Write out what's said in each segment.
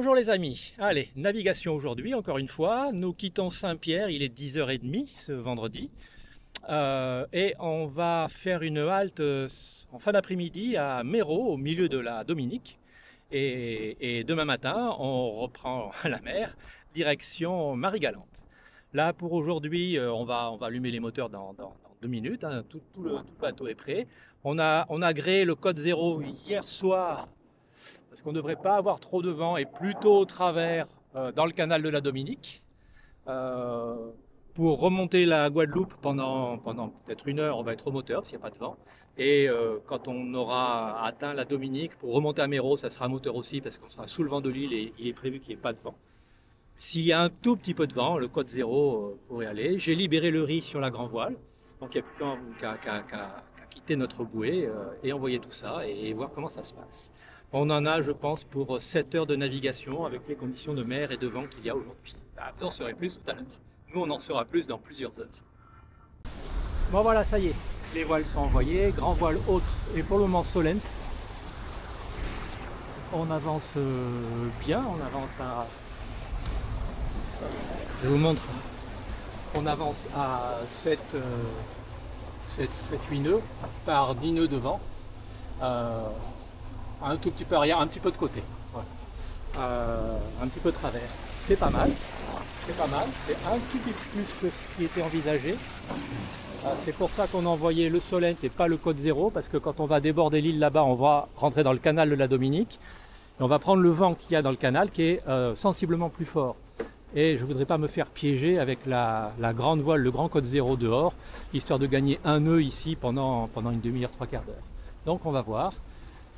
Bonjour les amis, allez, navigation aujourd'hui encore une fois, nous quittons Saint-Pierre, il est 10h30 ce vendredi et on va faire une halte en fin d'après-midi à Méreau au milieu de la Dominique et demain matin on reprend la mer direction Marie-Galante. Là pour aujourd'hui on va allumer les moteurs dans 2 minutes, hein, tout le bateau est prêt. On a gréé le code 0 hier soir parce qu'on ne devrait pas avoir trop de vent et plutôt au travers dans le canal de la Dominique pour remonter la Guadeloupe pendant peut-être 1 heure. On va être au moteur s'il n'y a pas de vent, et quand on aura atteint la Dominique pour remonter à Méreau, ça sera moteur aussi parce qu'on sera sous le vent de l'île et il est prévu qu'il n'y ait pas de vent. S'il y a un tout petit peu de vent, le code 0 pourrait aller. J'ai libéré le riz sur la grand voile, donc il n'y a plus qu'à quitter notre bouée et envoyer tout ça et voir comment ça se passe. On en a, je pense, pour 7 heures de navigation avec les conditions de mer et de vent qu'il y a aujourd'hui. Vous en saurez plus tout à l'heure. Nous, on en saura plus dans plusieurs heures. Bon voilà, ça y est, les voiles sont envoyées, grand voile haute et pour le moment solente. On avance bien, on avance à... Je vous montre, on avance à 7-8 nœuds par 10 nœuds de vent. Un tout petit peu arrière, un petit peu de côté, voilà. Un petit peu de travers. C'est pas mal, c'est pas mal, c'est un tout petit peu plus que ce qui était envisagé. C'est pour ça qu'on a envoyé le Solent et pas le code 0, parce que quand on va déborder l'île là-bas, on va rentrer dans le canal de la Dominique et on va prendre le vent qu'il y a dans le canal qui est sensiblement plus fort. Et je ne voudrais pas me faire piéger avec la grande voile, le grand code 0 dehors, histoire de gagner un nœud ici pendant une demi-heure, 3/4 d'heure. Donc on va voir.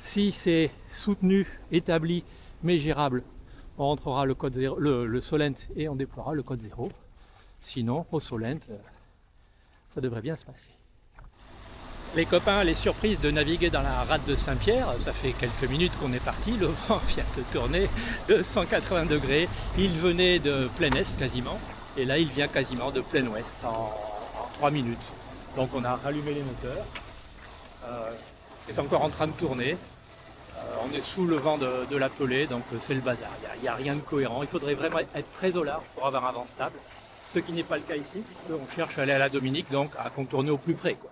Si c'est soutenu, établi, mais gérable, on rentrera le code 0, le Solent et on déploiera le code 0. Sinon, au Solent, ça devrait bien se passer. Les copains, les surprises de naviguer dans la rade de Saint-Pierre, ça fait quelques minutes qu'on est parti, le vent vient de tourner de 180 degrés, il venait de plein est quasiment, et là il vient quasiment de plein ouest en 3 minutes. Donc on a rallumé les moteurs, c'est encore en train de tourner. On est sous le vent de la pelée, donc c'est le bazar. Il n'y a rien de cohérent. Il faudrait vraiment être très au large pour avoir un vent stable. Ce qui n'est pas le cas ici, puisqu'on cherche à aller à la Dominique, donc à contourner au plus près, quoi.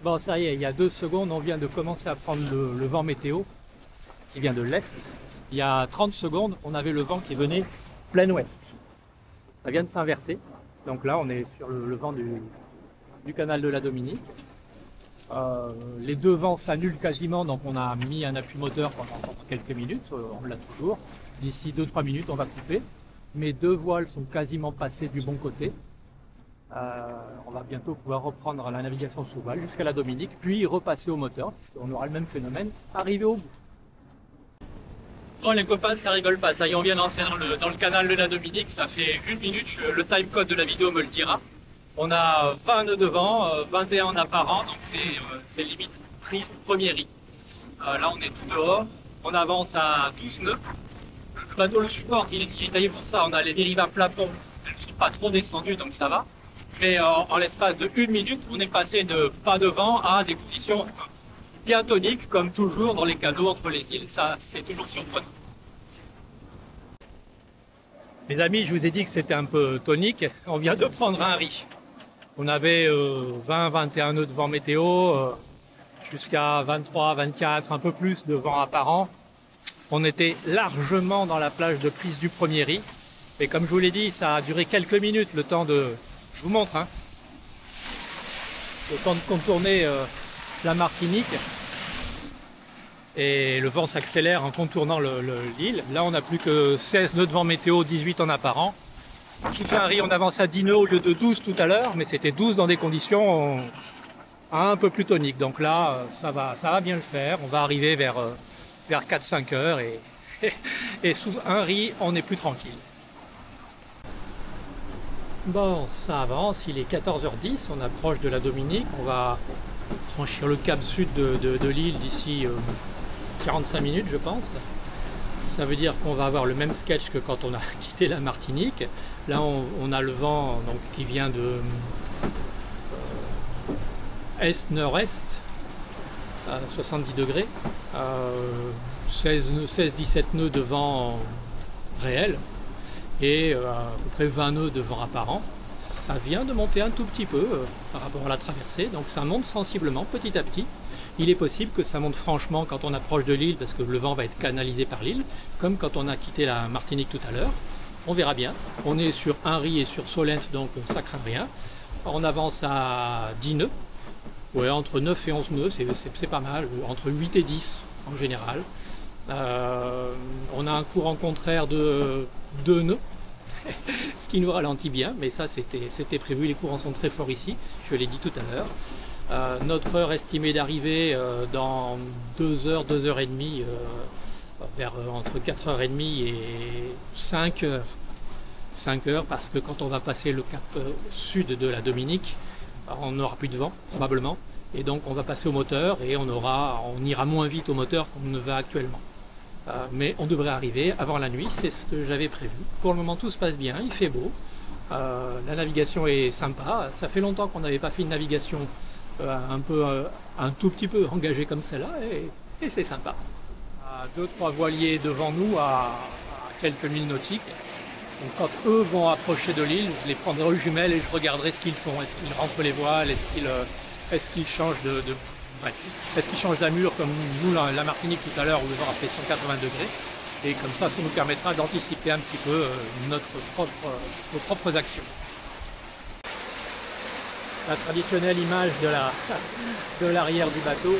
Bon, ça y est, il y a 2 secondes, on vient de commencer à prendre le vent météo qui vient de l'est. Il y a 30 secondes, on avait le vent qui venait plein ouest. Ça vient de s'inverser. Donc là, on est sur le vent du canal de la Dominique. Les 2 vents s'annulent quasiment, donc on a mis un appui moteur pendant quelques minutes, on l'a toujours. D'ici 2-3 minutes on va couper. Mes 2 voiles sont quasiment passées du bon côté. On va bientôt pouvoir reprendre la navigation sous voile jusqu'à la Dominique, puis repasser au moteur, parce qu'on aura le même phénomène, arrivé au bout. Bon les copains, ça rigole pas, ça y est, on vient d'entrer dans le canal de la Dominique, ça fait 1 minute, le timecode de la vidéo me le dira. On a 20 nœuds de vent, 21 en apparent, donc c'est limite prise premier riz. Là on est tout dehors, on avance à 12 nœuds. Le bateau le supporte, il est taillé pour ça, on a les dérives à plafond, elles ne sont pas trop descendues donc ça va. Mais en l'espace de 1 minute, on est passé de pas de vent à des conditions bien toniques, comme toujours dans les canaux entre les îles, ça c'est toujours surprenant. Les amis, je vous ai dit que c'était un peu tonique, on vient de prendre un riz. On avait 20-21 nœuds de vent météo, jusqu'à 23, 24, un peu plus de vent apparent. On était largement dans la plage de prise du premier riz. Et comme je vous l'ai dit, ça a duré quelques minutes, le temps de... Je vous montre, hein. Le temps de contourner la Martinique. Et le vent s'accélère en contournant l'île. Là, on n'a plus que 16 nœuds de vent météo, 18 en apparent. Qui fait un riz, on avance à 10 nœuds au lieu de 12 tout à l'heure, mais c'était 12 dans des conditions un peu plus toniques. Donc là, ça va bien le faire. On va arriver vers 4-5 heures et sous un riz, on est plus tranquille. Bon, ça avance, il est 14h10, on approche de la Dominique. On va franchir le cap sud de l'île d'ici 45 minutes, je pense. Ça veut dire qu'on va avoir le même sketch que quand on a quitté la Martinique. Là, on a le vent donc, qui vient de est-nord-est. à 70 degrés, 16-17 nœuds de vent réel et à peu près 20 nœuds de vent apparent. Ça vient de monter un tout petit peu par rapport à la traversée, donc ça monte sensiblement petit à petit. Il est possible que ça monte franchement quand on approche de l'île parce que le vent va être canalisé par l'île, comme quand on a quitté la Martinique tout à l'heure. On verra bien. On est sur Henri et sur Solent, donc ça craint rien. On avance à 10 nœuds. Ouais, entre 9 et 11 nœuds, c'est pas mal. Entre 8 et 10 en général. On a un courant contraire de 2 nœuds. Ce qui nous ralentit bien, mais ça c'était prévu. Les courants sont très forts ici, je l'ai dit tout à l'heure. Notre heure estimée d'arrivée dans 2 heures, 2 heures et demie, vers entre 4h30 et 5 heures. 5 heures parce que quand on va passer le cap sud de la Dominique, on n'aura plus de vent probablement, et donc on va passer au moteur et on ira moins vite au moteur qu'on ne va actuellement. Mais on devrait arriver avant la nuit, c'est ce que j'avais prévu. Pour le moment tout se passe bien, il fait beau, la navigation est sympa, ça fait longtemps qu'on n'avait pas fait une navigation un tout petit peu engagée comme celle-là, et c'est sympa. 2-3 voiliers devant nous à quelques milles nautiques. Donc quand eux vont approcher de l'île, je les prendrai aux jumelles et je regarderai ce qu'ils font. Est-ce qu'ils rentrent les voiles, est-ce qu'ils changent est-ce qu'ils changent d'amure comme nous la Martinique tout à l'heure où le vent a fait 180 degrés. Et comme ça nous permettra d'anticiper un petit peu nos propres actions. La traditionnelle image de l'arrière du bateau.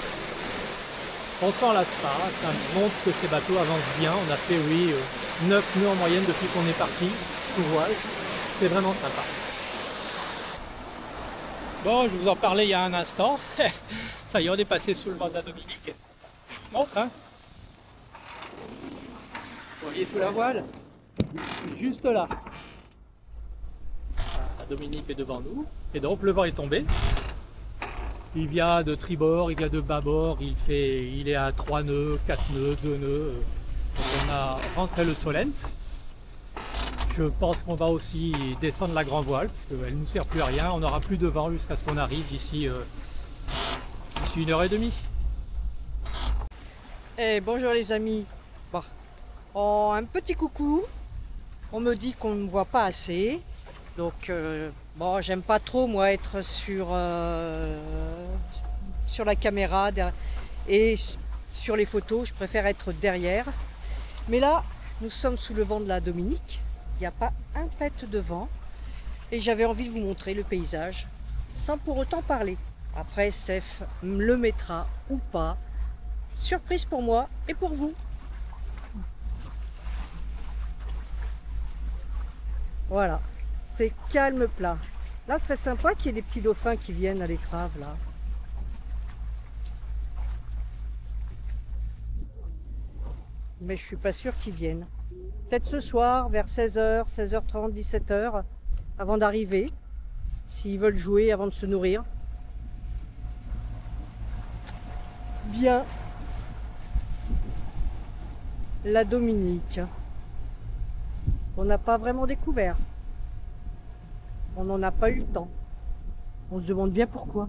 On s'en lasse pas, ça montre que ces bateaux avancent bien. On a fait 9 nœuds en moyenne depuis qu'on est parti, sous voile. C'est vraiment sympa. Bon, je vous en parlais il y a un instant. Ça y est, on est passé sous le vent de la Dominique. Je vous montre, hein. Vous voyez sous la voile, juste là. La Dominique est devant nous. Et donc le vent est tombé. Il vient de tribord, il vient de bâbord, il est à 3 nœuds, 4 nœuds, 2 nœuds. Donc on a rentré le Solent. Je pense qu'on va aussi descendre la grand voile, parce qu'elle ne nous sert plus à rien. On n'aura plus de vent jusqu'à ce qu'on arrive d'ici 1h30. Eh, bonjour les amis. Bon. Oh, un petit coucou. On me dit qu'on ne me voit pas assez. Donc, bon, j'aime pas trop moi être sur la caméra et sur les photos. Je préfère être derrière. Mais là, nous sommes sous le vent de la Dominique. Il n'y a pas un pet de vent. Et j'avais envie de vous montrer le paysage sans pour autant parler. Après, Steph le mettra ou pas. Surprise pour moi et pour vous. Voilà. C'est calme plat. Là, ce serait sympa qu'il y ait des petits dauphins qui viennent à l'étrave, là. Mais je suis pas sûre qu'ils viennent. Peut-être ce soir, vers 16h, 16h30, 17h, avant d'arriver, s'ils veulent jouer avant de se nourrir. Bien. La Dominique. On n'a pas vraiment découvert. On n'en a pas eu le temps. On se demande bien pourquoi.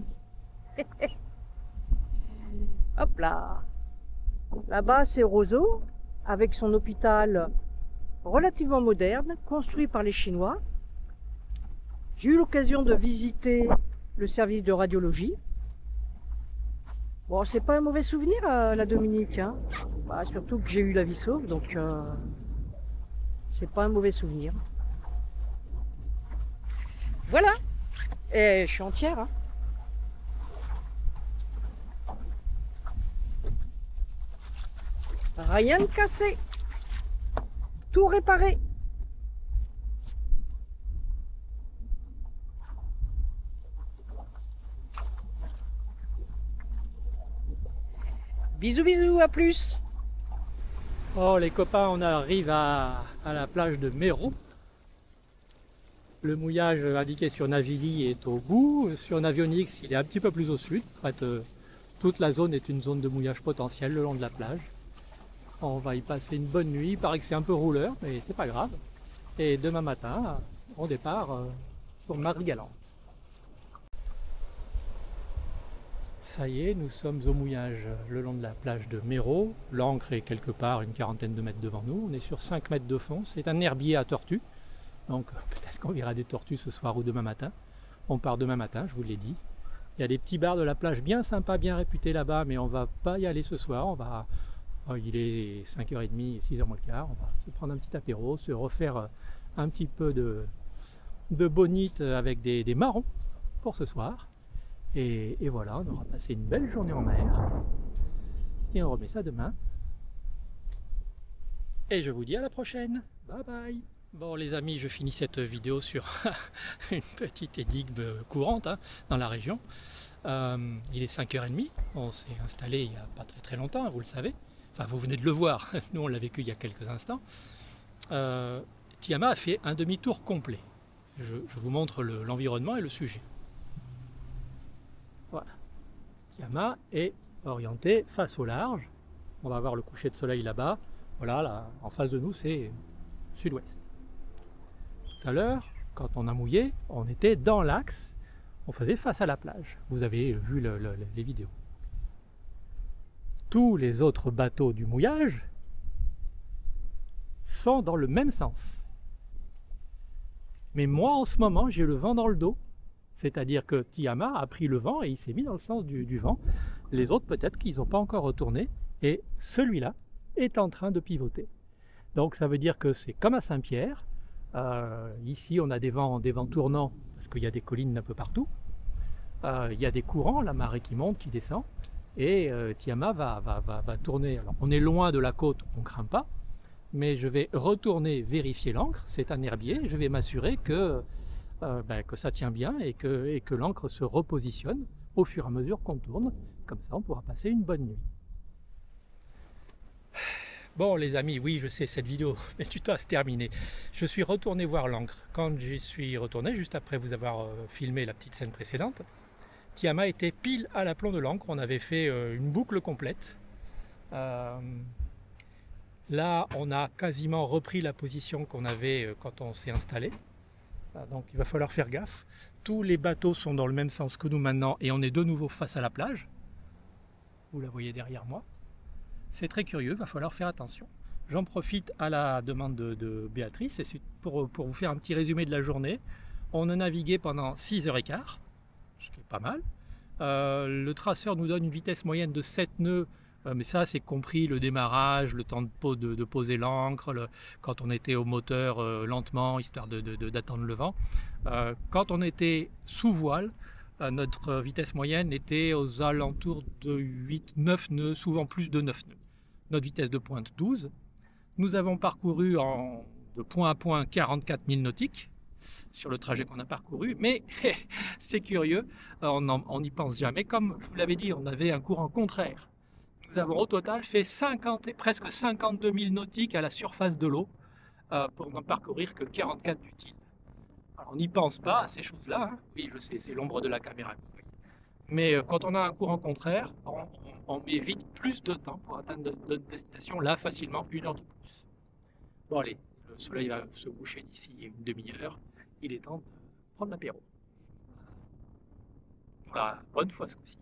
Hop là. Là-bas, c'est Roseau, avec son hôpital relativement moderne, construit par les Chinois. J'ai eu l'occasion de visiter le service de radiologie. Bon, c'est pas un mauvais souvenir, la Dominique, hein. Bah, surtout que j'ai eu la vie sauve, donc c'est pas un mauvais souvenir. Voilà. Et je suis entière, hein. Rien de cassé. Tout réparé. Bisous, bisous, à plus. Oh les copains, on arrive à la plage de Méro. Le mouillage indiqué sur Navili est au bout. Sur Navionyx, il est un petit peu plus au sud. En fait, toute la zone est une zone de mouillage potentiel le long de la plage. On va y passer une bonne nuit. Il paraît que c'est un peu rouleur, mais c'est pas grave. Et demain matin, on départ pour Marie-Galante. Ça y est, nous sommes au mouillage le long de la plage de Méreau. L'ancre est quelque part une quarantaine de mètres devant nous. On est sur 5 mètres de fond. C'est un herbier à tortues. Donc peut-être qu'on verra des tortues ce soir ou demain matin. On part demain matin, je vous l'ai dit. Il y a des petits bars de la plage bien sympas, bien réputés là-bas, mais on va pas y aller ce soir. Il est 5h30, 6h moins le quart. On va se prendre un petit apéro, se refaire un petit peu de bonite avec des marrons pour ce soir. Et voilà, on aura passé une belle journée en mer. Et on remet ça demain. Et je vous dis à la prochaine. Bye bye. Bon les amis, je finis cette vidéo sur une petite énigme courante dans la région. Il est 5h30, on s'est installé il n'y a pas très longtemps, vous le savez. Enfin, vous venez de le voir, nous on l'a vécu il y a quelques instants. Tiama a fait un demi-tour complet. Je vous montre l'environnement et le sujet. Voilà. Tiama est orienté face au large. On va voir le coucher de soleil là-bas. Voilà, là, en face de nous, c'est sud-ouest. Tout à l'heure, quand on a mouillé, on était dans l'axe. On faisait face à la plage. Vous avez vu les vidéos. Tous les autres bateaux du mouillage sont dans le même sens. Mais moi, en ce moment, j'ai le vent dans le dos. C'est-à-dire que Tiama a pris le vent et il s'est mis dans le sens du vent. Les autres, peut-être qu'ils n'ont pas encore retourné. Et celui-là est en train de pivoter. Donc ça veut dire que c'est comme à Saint-Pierre. Ici, on a des vents tournants parce qu'il y a des collines un peu partout. Il y a des courants, la marée qui monte, qui descend. Et Tiama va tourner. Alors, on est loin de la côte, on ne craint pas. Mais je vais retourner vérifier l'ancre. C'est un herbier. Je vais m'assurer que ça tient bien et que l'ancre se repositionne au fur et à mesure qu'on tourne. Comme ça, on pourra passer une bonne nuit. Bon les amis, oui je sais, cette vidéo est du temps à se terminer. Je suis retourné voir l'ancre. Quand j'y suis retourné, juste après vous avoir filmé la petite scène précédente, Tiama était pile à l'aplomb de l'ancre. On avait fait une boucle complète. Là, on a quasiment repris la position qu'on avait quand on s'est installé. Donc il va falloir faire gaffe. Tous les bateaux sont dans le même sens que nous maintenant et on est de nouveau face à la plage. Vous la voyez derrière moi. C'est très curieux, il va falloir faire attention. J'en profite à la demande de Béatrice et pour vous faire un petit résumé de la journée. On a navigué pendant 6h15, ce qui est pas mal. Le traceur nous donne une vitesse moyenne de 7 nœuds, mais ça c'est compris le démarrage, le temps de poser l'ancre, quand on était au moteur lentement, histoire d'attendre le vent. Quand on était sous voile, notre vitesse moyenne était aux alentours de 8-9 nœuds, souvent plus de 9 nœuds. Notre vitesse de pointe 12. Nous avons parcouru de point à point 44 000 nautiques sur le trajet qu'on a parcouru, mais c'est curieux, on n'y pense jamais. Comme je vous l'avais dit, on avait un courant contraire. Nous avons au total fait presque 52 000 nautiques à la surface de l'eau pour n'en parcourir que 44 d'utiles. Alors, on n'y pense pas à ces choses-là. Oui, je sais, c'est l'ombre de la caméra. Mais quand on a un courant contraire, on met vite plus de temps pour atteindre notre destination. Là, facilement, 1 heure de plus. Bon, allez, le soleil va se coucher d'ici une demi-heure. Il est temps de prendre l'apéro. Voilà, bonne fois ce coup-ci.